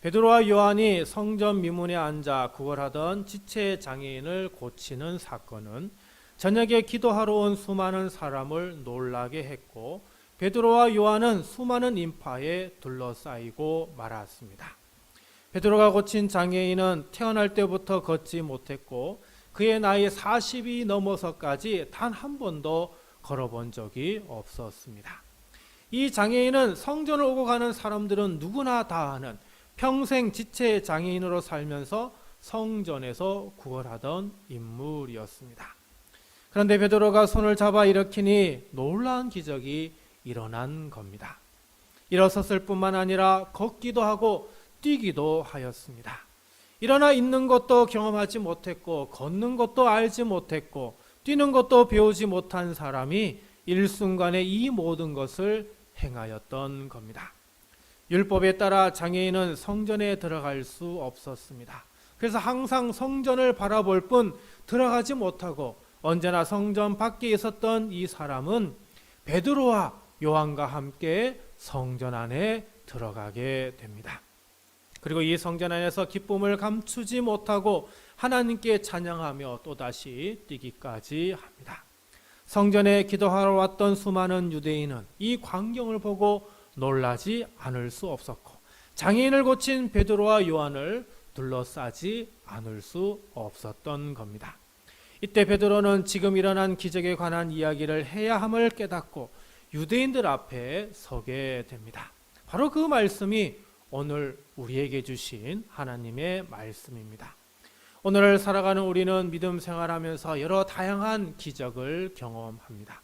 베드로와 요한이 성전 미문에 앉아 구걸하던 지체 장애인을 고치는 사건은 저녁에 기도하러 온 수많은 사람을 놀라게 했고, 베드로와 요한은 수많은 인파에 둘러싸이고 말았습니다. 베드로가 고친 장애인은 태어날 때부터 걷지 못했고, 그의 나이 40이 넘어서까지 단 한 번도 걸어본 적이 없었습니다. 이 장애인은 성전을 오고 가는 사람들은 누구나 다 아는 평생 지체 장애인으로 살면서 성전에서 구걸하던 인물이었습니다. 그런데 베드로가 손을 잡아 일으키니 놀라운 기적이 일어난 겁니다. 일어섰을 뿐만 아니라 걷기도 하고 뛰기도 하였습니다. 일어나 있는 것도 경험하지 못했고, 걷는 것도 알지 못했고, 뛰는 것도 배우지 못한 사람이 일순간에 이 모든 것을 행하였던 겁니다. 율법에 따라 장애인은 성전에 들어갈 수 없었습니다. 그래서 항상 성전을 바라볼 뿐 들어가지 못하고 언제나 성전 밖에 있었던 이 사람은 베드로와 요한과 함께 성전 안에 들어가게 됩니다. 그리고 이 성전 안에서 기쁨을 감추지 못하고 하나님께 찬양하며 또다시 뛰기까지 합니다. 성전에 기도하러 왔던 수많은 유대인은 이 광경을 보고 놀라지 않을 수 없었고, 장애인을 고친 베드로와 요한을 둘러싸지 않을 수 없었던 겁니다. 이때 베드로는 지금 일어난 기적에 관한 이야기를 해야 함을 깨닫고 유대인들 앞에 서게 됩니다. 바로 그 말씀이 오늘 우리에게 주신 하나님의 말씀입니다. 오늘을 살아가는 우리는 믿음 생활하면서 여러 다양한 기적을 경험합니다.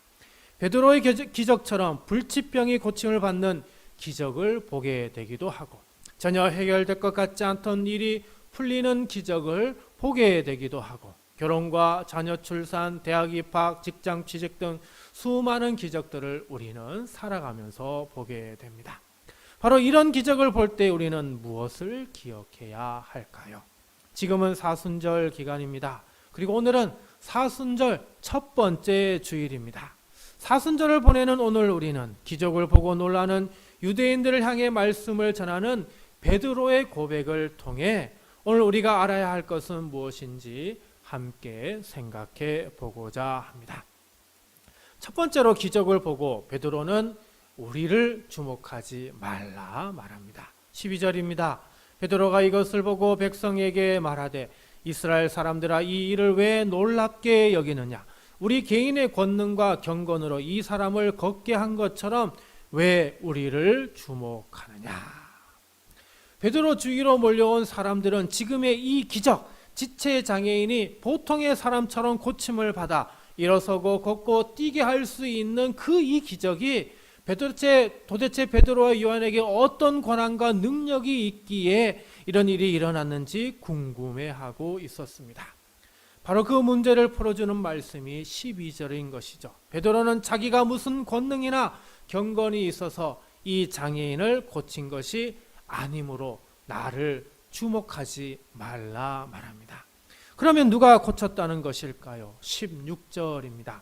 베드로의 기적처럼 불치병이 고침을 받는 기적을 보게 되기도 하고, 전혀 해결될 것 같지 않던 일이 풀리는 기적을 보게 되기도 하고, 결혼과 자녀 출산, 대학 입학, 직장 취직 등 수많은 기적들을 우리는 살아가면서 보게 됩니다. 바로 이런 기적을 볼 때 우리는 무엇을 기억해야 할까요? 지금은 사순절 기간입니다. 그리고 오늘은 사순절 첫 번째 주일입니다. 사순절을 보내는 오늘 우리는 기적을 보고 놀라는 유대인들을 향해 말씀을 전하는 베드로의 고백을 통해 오늘 우리가 알아야 할 것은 무엇인지 함께 생각해 보고자 합니다. 첫 번째로 기적을 보고 베드로는 우리를 주목하지 말라 말합니다. 12절입니다. 베드로가 이것을 보고 백성에게 말하되 이스라엘 사람들아, 이 일을 왜 놀랍게 여기느냐? 우리 개인의 권능과 경건으로 이 사람을 걷게 한 것처럼 왜 우리를 주목하느냐? 베드로 주위로 몰려온 사람들은 지금의 이 기적, 지체 장애인이 보통의 사람처럼 고침을 받아 일어서고 걷고 뛰게 할 수 있는 그 이 기적이 도대체 베드로와 요한에게 어떤 권한과 능력이 있기에 이런 일이 일어났는지 궁금해하고 있었습니다. 바로 그 문제를 풀어주는 말씀이 12절인 것이죠. 베드로는 자기가 무슨 권능이나 경건이 있어서 이 장애인을 고친 것이 아니므로 나를 주목하지 말라 말합니다. 그러면 누가 고쳤다는 것일까요? 16절입니다.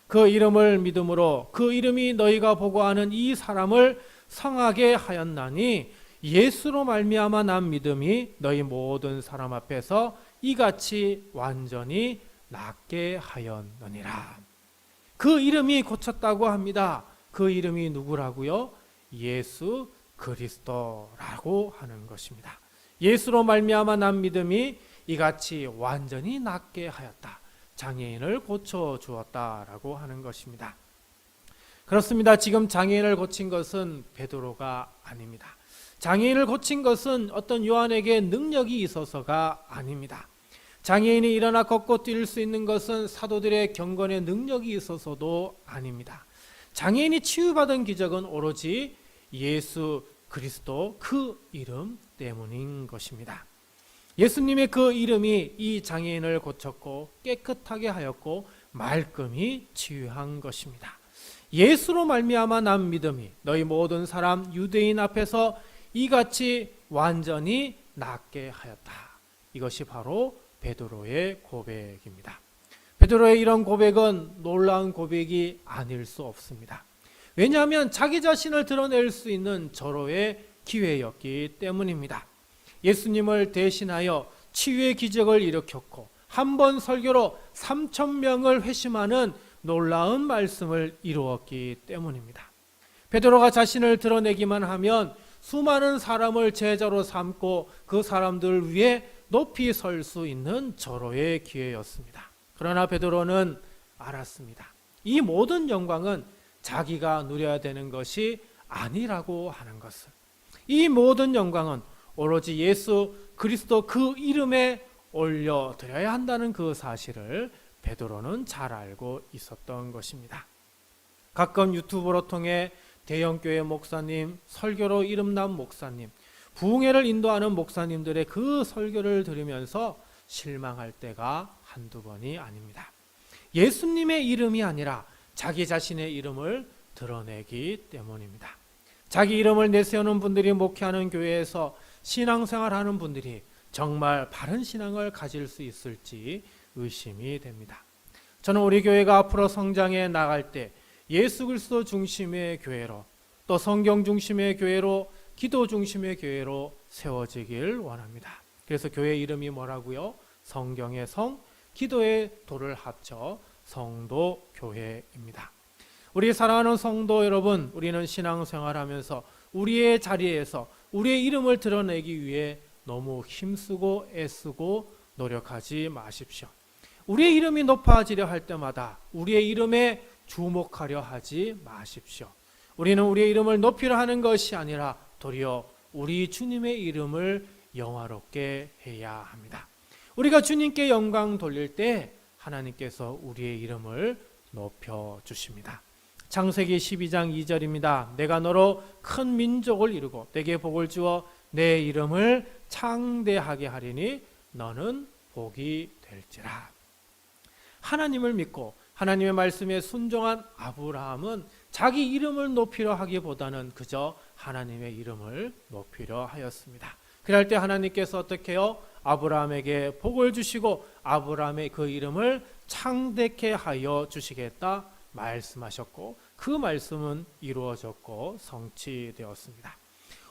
그 이름을 믿음으로 그 이름이 너희가 보고 아는 이 사람을 성하게 하였나니 예수로 말미암아 난 믿음이 너희 모든 사람 앞에서 이같이 완전히 낫게 하였느니라. 그 이름이 고쳤다고 합니다. 그 이름이 누구라고요? 예수 그리스도라고 하는 것입니다. 예수로 말미암아 난 믿음이 이같이 완전히 낫게 하였다. 장애인을 고쳐주었다라고 하는 것입니다. 그렇습니다. 지금 장애인을 고친 것은 베드로가 아닙니다. 장애인을 고친 것은 어떤 요한에게 능력이 있어서가 아닙니다. 장애인이 일어나 걷고 뛸 수 있는 것은 사도들의 경건의 능력이 있어서도 아닙니다. 장애인이 치유받은 기적은 오로지 예수 그리스도 그 이름 때문인 것입니다. 예수님의 그 이름이 이 장애인을 고쳤고 깨끗하게 하였고 말끔히 치유한 것입니다. 예수로 말미암아 난 믿음이 너희 모든 사람 유대인 앞에서 이같이 완전히 낫게 하였다. 이것이 바로 베드로의 고백입니다. 베드로의 이런 고백은 놀라운 고백이 아닐 수 없습니다. 왜냐하면 자기 자신을 드러낼 수 있는 절호의 기회였기 때문입니다. 예수님을 대신하여 치유의 기적을 일으켰고 한 번 설교로 3,000명을 회심하는 놀라운 말씀을 이루었기 때문입니다. 베드로가 자신을 드러내기만 하면 수많은 사람을 제자로 삼고 그 사람들 위에 높이 설 수 있는 절호의 기회였습니다. 그러나 베드로는 알았습니다. 이 모든 영광은 자기가 누려야 되는 것이 아니라고 하는 것을. 이 모든 영광은 오로지 예수 그리스도 그 이름에 올려드려야 한다는 그 사실을 베드로는 잘 알고 있었던 것입니다. 가끔 유튜브로 통해 대형교회 목사님, 설교로 이름난 목사님, 부흥회를 인도하는 목사님들의 그 설교를 들으면서 실망할 때가 한두 번이 아닙니다. 예수님의 이름이 아니라 자기 자신의 이름을 드러내기 때문입니다. 자기 이름을 내세우는 분들이 목회하는 교회에서 신앙생활하는 분들이 정말 바른 신앙을 가질 수 있을지 의심이 됩니다. 저는 우리 교회가 앞으로 성장해 나갈 때 예수 그리스도 중심의 교회로, 또 성경 중심의 교회로, 기도 중심의 교회로 세워지길 원합니다. 그래서 교회 이름이 뭐라고요? 성경의 성, 기도의 도를 합쳐 성도교회입니다. 우리 사랑하는 성도 여러분, 우리는 신앙생활하면서 우리의 자리에서 우리의 이름을 드러내기 위해 너무 힘쓰고 애쓰고 노력하지 마십시오. 우리의 이름이 높아지려 할 때마다 우리의 이름에 주목하려 하지 마십시오. 우리는 우리의 이름을 높이려 하는 것이 아니라 도리어 우리 주님의 이름을 영화롭게 해야 합니다. 우리가 주님께 영광 돌릴 때 하나님께서 우리의 이름을 높여주십니다. 창세기 12장 2절입니다. 내가 너로 큰 민족을 이루고 내게 복을 주어 내 이름을 창대하게 하리니 너는 복이 될지라. 하나님을 믿고 하나님의 말씀에 순종한 아브라함은 자기 이름을 높이려 하기보다는 그저 하나님의 이름을 높이려 하였습니다. 그럴 때 하나님께서 어떻게 해요? 아브라함에게 복을 주시고 아브라함의 그 이름을 창대케 하여 주시겠다 말씀하셨고 그 말씀은 이루어졌고 성취되었습니다.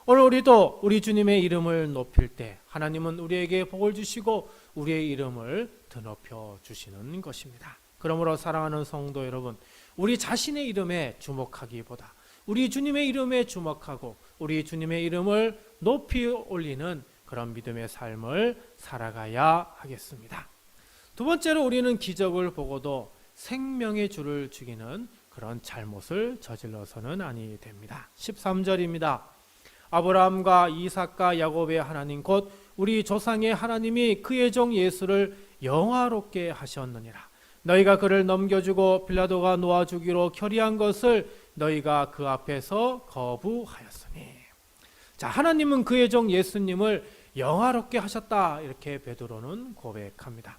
오늘 우리도 우리 주님의 이름을 높일 때 하나님은 우리에게 복을 주시고 우리의 이름을 드높여 주시는 것입니다. 그러므로 사랑하는 성도 여러분, 우리 자신의 이름에 주목하기보다 우리 주님의 이름에 주목하고 우리 주님의 이름을 높이 올리는 그런 믿음의 삶을 살아가야 하겠습니다. 두 번째로 우리는 기적을 보고도 생명의 주를 죽이는 그런 잘못을 저질러서는 아니 됩니다. 13절입니다. 아브라함과 이삭과 야곱의 하나님 곧 우리 조상의 하나님이 그의 종 예수를 영화롭게 하셨느니라. 너희가 그를 넘겨주고 빌라도가 놓아주기로 결의한 것을 너희가 그 앞에서 거부하였으니. 자, 하나님은 그의 종 예수님을 영화롭게 하셨다 이렇게 베드로는 고백합니다.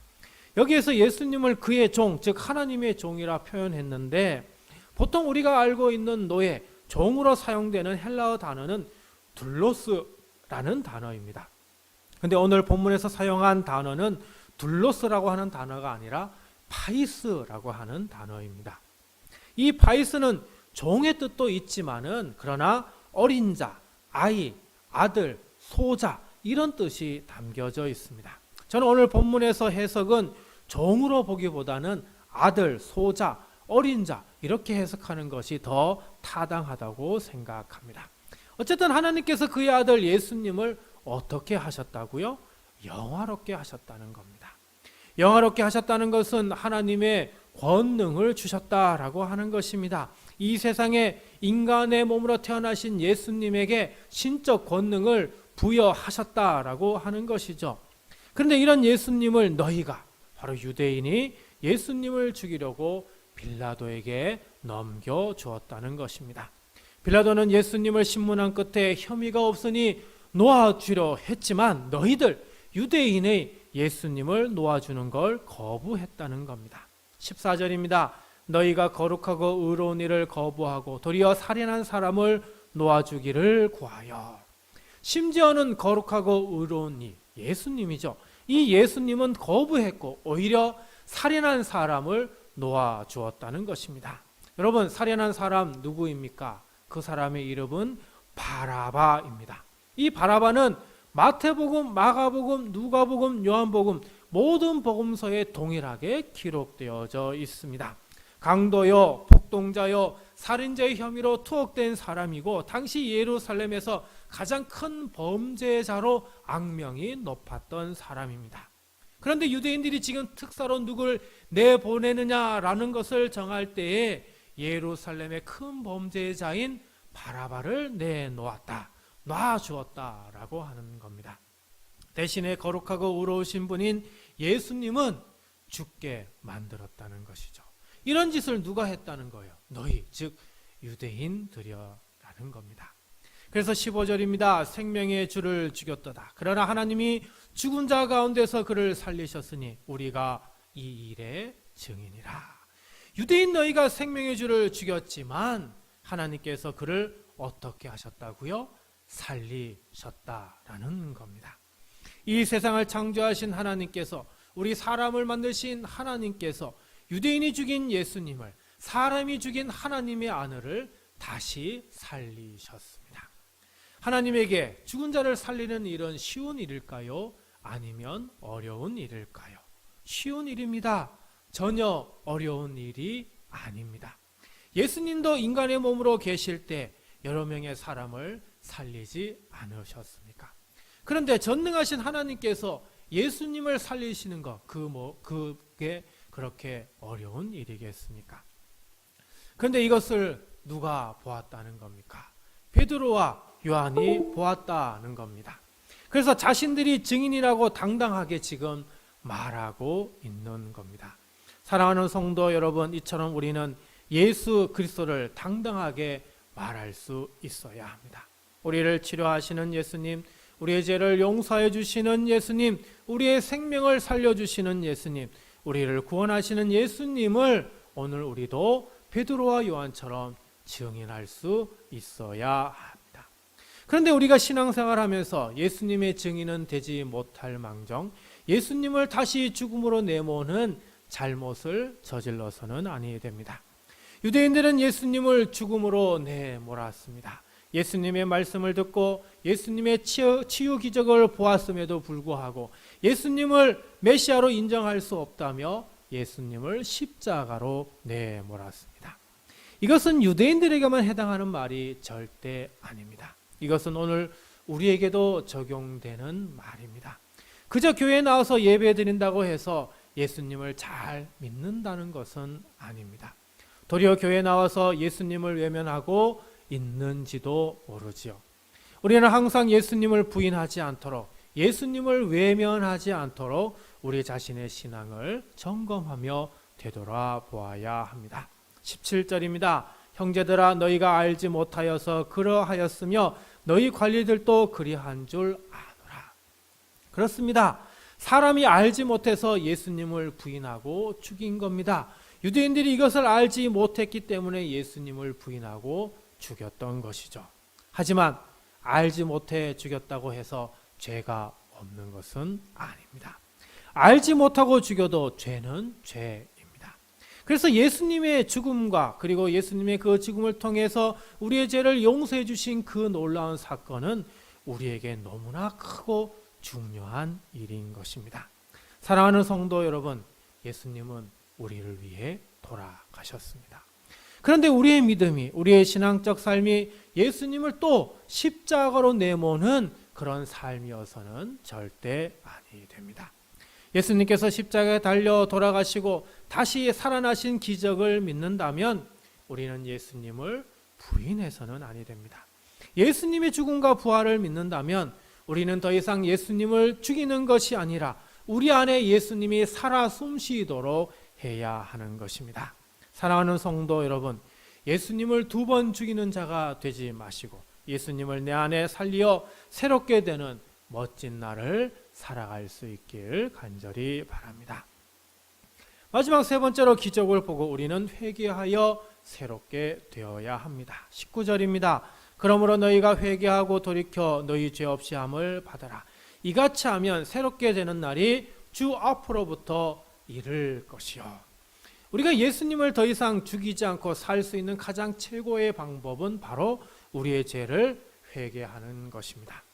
여기에서 예수님을 그의 종, 즉 하나님의 종이라 표현했는데 보통 우리가 알고 있는 노예, 종으로 사용되는 헬라어 단어는 둘로스라는 단어입니다. 근데 오늘 본문에서 사용한 단어는 둘로스라고 하는 단어가 아니라 파이스라고 하는 단어입니다. 이 파이스는 종의 뜻도 있지만은 그러나 어린 자, 아이, 아들, 소자 이런 뜻이 담겨져 있습니다. 저는 오늘 본문에서 해석은 종으로 보기보다는 아들, 소자, 어린 자 이렇게 해석하는 것이 더 타당하다고 생각합니다. 어쨌든 하나님께서 그의 아들 예수님을 어떻게 하셨다고요? 영화롭게 하셨다는 겁니다. 영화롭게 하셨다는 것은 하나님의 권능을 주셨다라고 하는 것입니다. 이 세상에 인간의 몸으로 태어나신 예수님에게 신적 권능을 부여하셨다라고 하는 것이죠. 그런데 이런 예수님을 너희가, 바로 유대인이 예수님을 죽이려고 빌라도에게 넘겨주었다는 것입니다. 빌라도는 예수님을 신문한 끝에 혐의가 없으니 놓아주려 했지만 너희들 유대인의 예수님을 놓아주는 걸 거부했다는 겁니다. 14절입니다. 너희가 거룩하고 의로운 일을 거부하고 도리어 살인한 사람을 놓아주기를 구하여. 심지어는 거룩하고 의로운 이 예수님이죠. 이 예수님은 거부했고 오히려 살인한 사람을 놓아주었다는 것입니다. 여러분, 살인한 사람 누구입니까? 그 사람의 이름은 바라바입니다. 이 바라바는 마태복음, 마가복음, 누가복음, 요한복음 모든 복음서에 동일하게 기록되어져 있습니다. 강도요, 폭동자요, 살인죄의 혐의로 투옥된 사람이고 당시 예루살렘에서 가장 큰 범죄자로 악명이 높았던 사람입니다. 그런데 유대인들이 지금 특사로 누굴 내보내느냐라는 것을 정할 때에 예루살렘의 큰 범죄자인 바라바를 내놓았다, 놔주었다라고 하는 겁니다. 대신에 거룩하고 의로우신 분인 예수님은 죽게 만들었다는 것이죠. 이런 짓을 누가 했다는 거예요? 너희, 즉 유대인들이라는 겁니다. 그래서 15절입니다. 생명의 주를 죽였도다. 그러나 하나님이 죽은 자 가운데서 그를 살리셨으니 우리가 이 일의 증인이라. 유대인 너희가 생명의 주를 죽였지만 하나님께서 그를 어떻게 하셨다고요? 살리셨다라는 겁니다. 이 세상을 창조하신 하나님께서, 우리 사람을 만드신 하나님께서 유대인이 죽인 예수님을, 사람이 죽인 하나님의 아들을 다시 살리셨습니다. 하나님에게 죽은 자를 살리는 일은 쉬운 일일까요? 아니면 어려운 일일까요? 쉬운 일입니다. 전혀 어려운 일이 아닙니다. 예수님도 인간의 몸으로 계실 때 여러 명의 사람을 살리지 않으셨습니까? 그런데 전능하신 하나님께서 예수님을 살리시는 것, 그게 그렇게 어려운 일이겠습니까? 그런데 이것을 누가 보았다는 겁니까? 베드로와 요한이 보았다는 겁니다. 그래서 자신들이 증인이라고 당당하게 지금 말하고 있는 겁니다. 사랑하는 성도 여러분, 이처럼 우리는 예수 그리스도를 당당하게 말할 수 있어야 합니다. 우리를 치료하시는 예수님, 우리의 죄를 용서해 주시는 예수님, 우리의 생명을 살려주시는 예수님, 우리를 구원하시는 예수님을 오늘 우리도 베드로와 요한처럼 증인할 수 있어야 합니다. 그런데 우리가 신앙생활하면서 예수님의 증인은 되지 못할 망정 예수님을 다시 죽음으로 내모는 잘못을 저질러서는 아니 됩니다. 유대인들은 예수님을 죽음으로 내몰았습니다. 예수님의 말씀을 듣고 예수님의 치유 기적을 보았음에도 불구하고 예수님을 메시아로 인정할 수 없다며 예수님을 십자가로 내몰았습니다. 이것은 유대인들에게만 해당하는 말이 절대 아닙니다. 이것은 오늘 우리에게도 적용되는 말입니다. 그저 교회에 나와서 예배 드린다고 해서 예수님을 잘 믿는다는 것은 아닙니다. 도리어 교회에 나와서 예수님을 외면하고 있는지도 모르지요. 우리는 항상 예수님을 부인하지 않도록, 예수님을 외면하지 않도록 우리 자신의 신앙을 점검하며 되돌아보아야 합니다. 17절입니다. 형제들아, 너희가 알지 못하여서 그러하였으며 너희 관리들도 그리한 줄 아노라. 그렇습니다. 사람이 알지 못해서 예수님을 부인하고 죽인 겁니다. 유대인들이 이것을 알지 못했기 때문에 예수님을 부인하고 죽였던 것이죠. 하지만 알지 못해 죽였다고 해서 죄가 없는 것은 아닙니다. 알지 못하고 죽여도 죄는 죄. 그래서 예수님의 죽음과 그리고 예수님의 그 죽음을 통해서 우리의 죄를 용서해 주신 그 놀라운 사건은 우리에게 너무나 크고 중요한 일인 것입니다. 사랑하는 성도 여러분, 예수님은 우리를 위해 돌아가셨습니다. 그런데 우리의 믿음이, 우리의 신앙적 삶이 예수님을 또 십자가로 내모는 그런 삶이어서는 절대 아니 됩니다. 예수님께서 십자가에 달려 돌아가시고 다시 살아나신 기적을 믿는다면 우리는 예수님을 부인해서는 아니 됩니다. 예수님의 죽음과 부활을 믿는다면 우리는 더 이상 예수님을 죽이는 것이 아니라 우리 안에 예수님이 살아 숨쉬도록 해야 하는 것입니다. 사랑하는 성도 여러분, 예수님을 2번 죽이는 자가 되지 마시고 예수님을 내 안에 살리어 새롭게 되는 멋진 날을 살아갈 수 있길 간절히 바랍니다. 마지막 3번째로 기적을 보고 우리는 회개하여 새롭게 되어야 합니다. 19절입니다. 그러므로 너희가 회개하고 돌이켜 너희 죄 없이 함을 받아라. 이같이 하면 새롭게 되는 날이 주 앞으로부터 이를 것이요. 우리가 예수님을 더 이상 죽이지 않고 살 수 있는 가장 최고의 방법은 바로 우리의 죄를 회개하는 것입니다.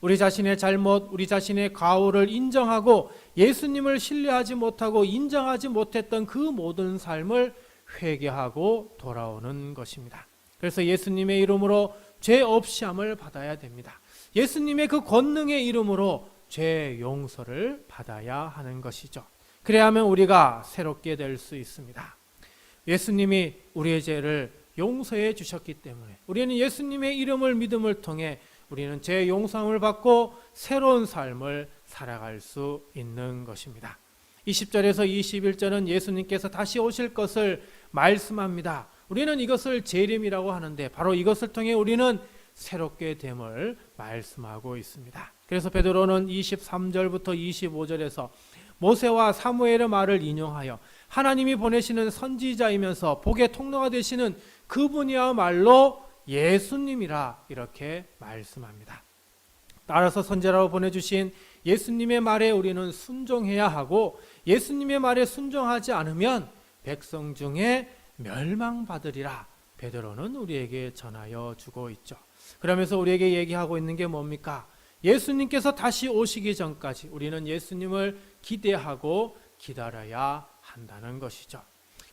우리 자신의 잘못, 우리 자신의 과오를 인정하고 예수님을 신뢰하지 못하고 인정하지 못했던 그 모든 삶을 회개하고 돌아오는 것입니다. 그래서 예수님의 이름으로 죄 없이함을 받아야 됩니다. 예수님의 그 권능의 이름으로 죄 용서를 받아야 하는 것이죠. 그래야만 우리가 새롭게 될 수 있습니다. 예수님이 우리의 죄를 용서해 주셨기 때문에 우리는 예수님의 이름을 믿음을 통해 우리는 죄 용서함을 받고 새로운 삶을 살아갈 수 있는 것입니다. 20절에서 21절은 예수님께서 다시 오실 것을 말씀합니다. 우리는 이것을 재림이라고 하는데 바로 이것을 통해 우리는 새롭게 됨을 말씀하고 있습니다. 그래서 베드로는 23절부터 25절에서 모세와 사무엘의 말을 인용하여 하나님이 보내시는 선지자이면서 복의 통로가 되시는 그분이야말로 예수님이라 이렇게 말씀합니다. 따라서 선지자로 보내주신 예수님의 말에 우리는 순종해야 하고 예수님의 말에 순종하지 않으면 백성 중에 멸망받으리라 베드로는 우리에게 전하여 주고 있죠. 그러면서 우리에게 얘기하고 있는 게 뭡니까? 예수님께서 다시 오시기 전까지 우리는 예수님을 기대하고 기다려야 한다는 것이죠.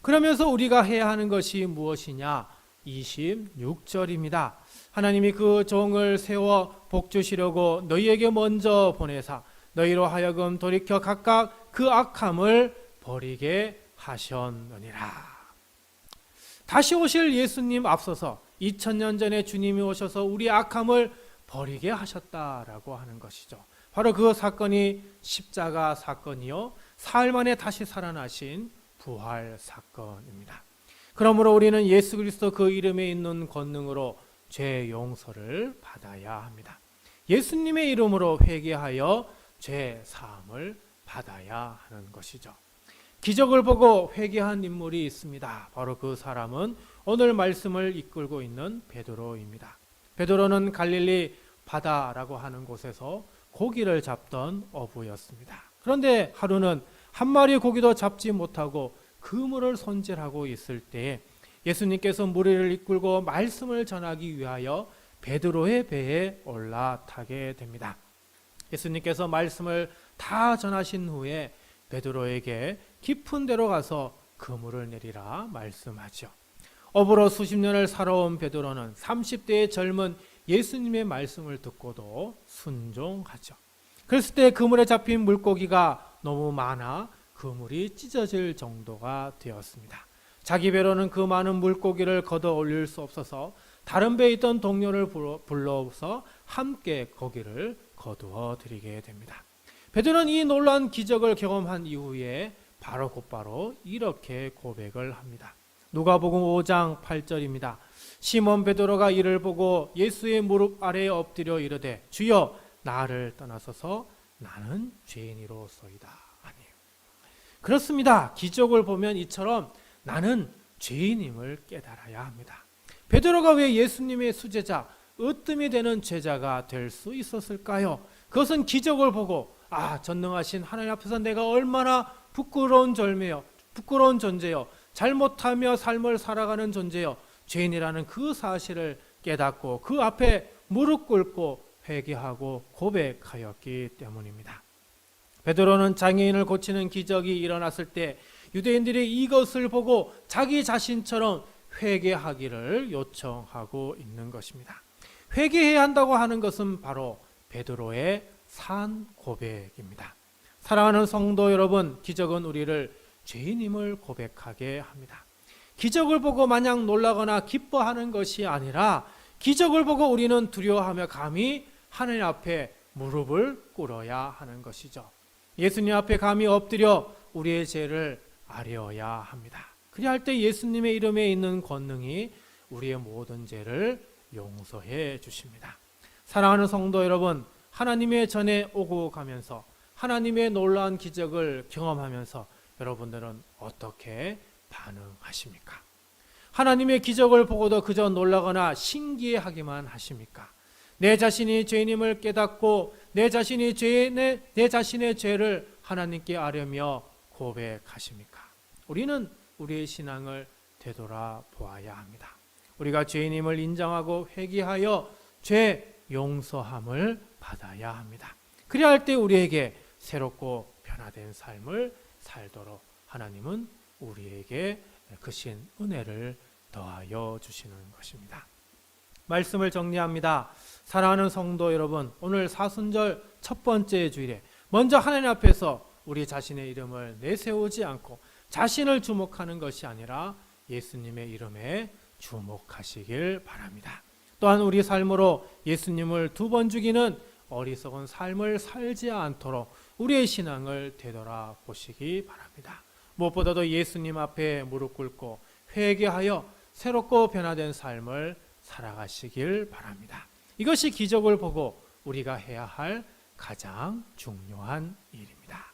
그러면서 우리가 해야 하는 것이 무엇이냐? 26절입니다. 하나님이 그 종을 세워 복 주시려고 너희에게 먼저 보내사 너희로 하여금 돌이켜 각각 그 악함을 버리게 하셨느니라. 다시 오실 예수님 앞서서 2000년 전에 주님이 오셔서 우리 악함을 버리게 하셨다라고 하는 것이죠. 바로 그 사건이 십자가 사건이요 사흘 만에 다시 살아나신 부활 사건입니다. 그러므로 우리는 예수 그리스도 그 이름에 있는 권능으로 죄 용서를 받아야 합니다. 예수님의 이름으로 회개하여 죄 사함을 받아야 하는 것이죠. 기적을 보고 회개한 인물이 있습니다. 바로 그 사람은 오늘 말씀을 이끌고 있는 베드로입니다. 베드로는 갈릴리 바다라고 하는 곳에서 고기를 잡던 어부였습니다. 그런데 하루는 한 마리 고기도 잡지 못하고 그물을 손질하고 있을 때에 예수님께서 무리를 이끌고 말씀을 전하기 위하여 베드로의 배에 올라타게 됩니다. 예수님께서 말씀을 다 전하신 후에 베드로에게 깊은 데로 가서 그물을 내리라 말씀하죠. 어부로 수십 년을 살아온 베드로는 30대의 젊은 예수님의 말씀을 듣고도 순종하죠. 그랬을 때 그물에 잡힌 물고기가 너무 많아 그물이 찢어질 정도가 되었습니다. 자기 배로는 그 많은 물고기를 걷어 올릴 수 없어서 다른 배에 있던 동료를 불러서 함께 고기를 거두어 드리게 됩니다. 베드로는 이 놀라운 기적을 경험한 이후에 곧바로 이렇게 고백을 합니다. 누가복음 5장 8절입니다. 시몬 베드로가 이를 보고 예수의 무릎 아래에 엎드려 이르되 주여 나를 떠나소서 나는 죄인이로소이다 하니. 그렇습니다. 기적을 보면 이처럼 나는 죄인임을 깨달아야 합니다. 베드로가 왜 예수님의 수제자, 으뜸이 되는 제자가 될 수 있었을까요? 그것은 기적을 보고 전능하신 하나님 앞에서 내가 얼마나 부끄러운 존재요, 잘못하며 삶을 살아가는 존재요, 죄인이라는 그 사실을 깨닫고 그 앞에 무릎 꿇고 회개하고 고백하였기 때문입니다. 베드로는 장애인을 고치는 기적이 일어났을 때 유대인들이 이것을 보고 자기 자신처럼 회개하기를 요청하고 있는 것입니다. 회개해야 한다고 하는 것은 바로 베드로의 산 고백입니다. 사랑하는 성도 여러분, 기적은 우리를 죄인임을 고백하게 합니다. 기적을 보고 마냥 놀라거나 기뻐하는 것이 아니라 기적을 보고 우리는 두려워하며 감히 하나님 앞에 무릎을 꿇어야 하는 것이죠. 예수님 앞에 감히 엎드려 우리의 죄를 아뢰어야 합니다. 그리할 때 예수님의 이름에 있는 권능이 우리의 모든 죄를 용서해 주십니다. 사랑하는 성도 여러분, 하나님의 전에 오고 가면서 하나님의 놀라운 기적을 경험하면서 여러분들은 어떻게 반응하십니까? 하나님의 기적을 보고도 그저 놀라거나 신기해하기만 하십니까? 내 자신이 죄인임을 깨닫고 내 자신의 죄를 하나님께 아뢰며 고백하십니까? 우리는 우리의 신앙을 되돌아보아야 합니다. 우리가 죄인임을 인정하고 회개하여 죄 용서함을 받아야 합니다. 그래야 할 때 우리에게 새롭고 변화된 삶을 살도록 하나님은 우리에게 크신 은혜를 더하여 주시는 것입니다. 말씀을 정리합니다. 사랑하는 성도 여러분, 오늘 사순절 첫 번째 주일에 먼저 하나님 앞에서 우리 자신의 이름을 내세우지 않고 자신을 주목하는 것이 아니라 예수님의 이름에 주목하시길 바랍니다. 또한 우리 삶으로 예수님을 두 번 죽이는 어리석은 삶을 살지 않도록 우리의 신앙을 되돌아보시기 바랍니다. 무엇보다도 예수님 앞에 무릎 꿇고 회개하여 새롭고 변화된 삶을 살아가시길 바랍니다. 이것이 기적을 보고 우리가 해야 할 가장 중요한 일입니다.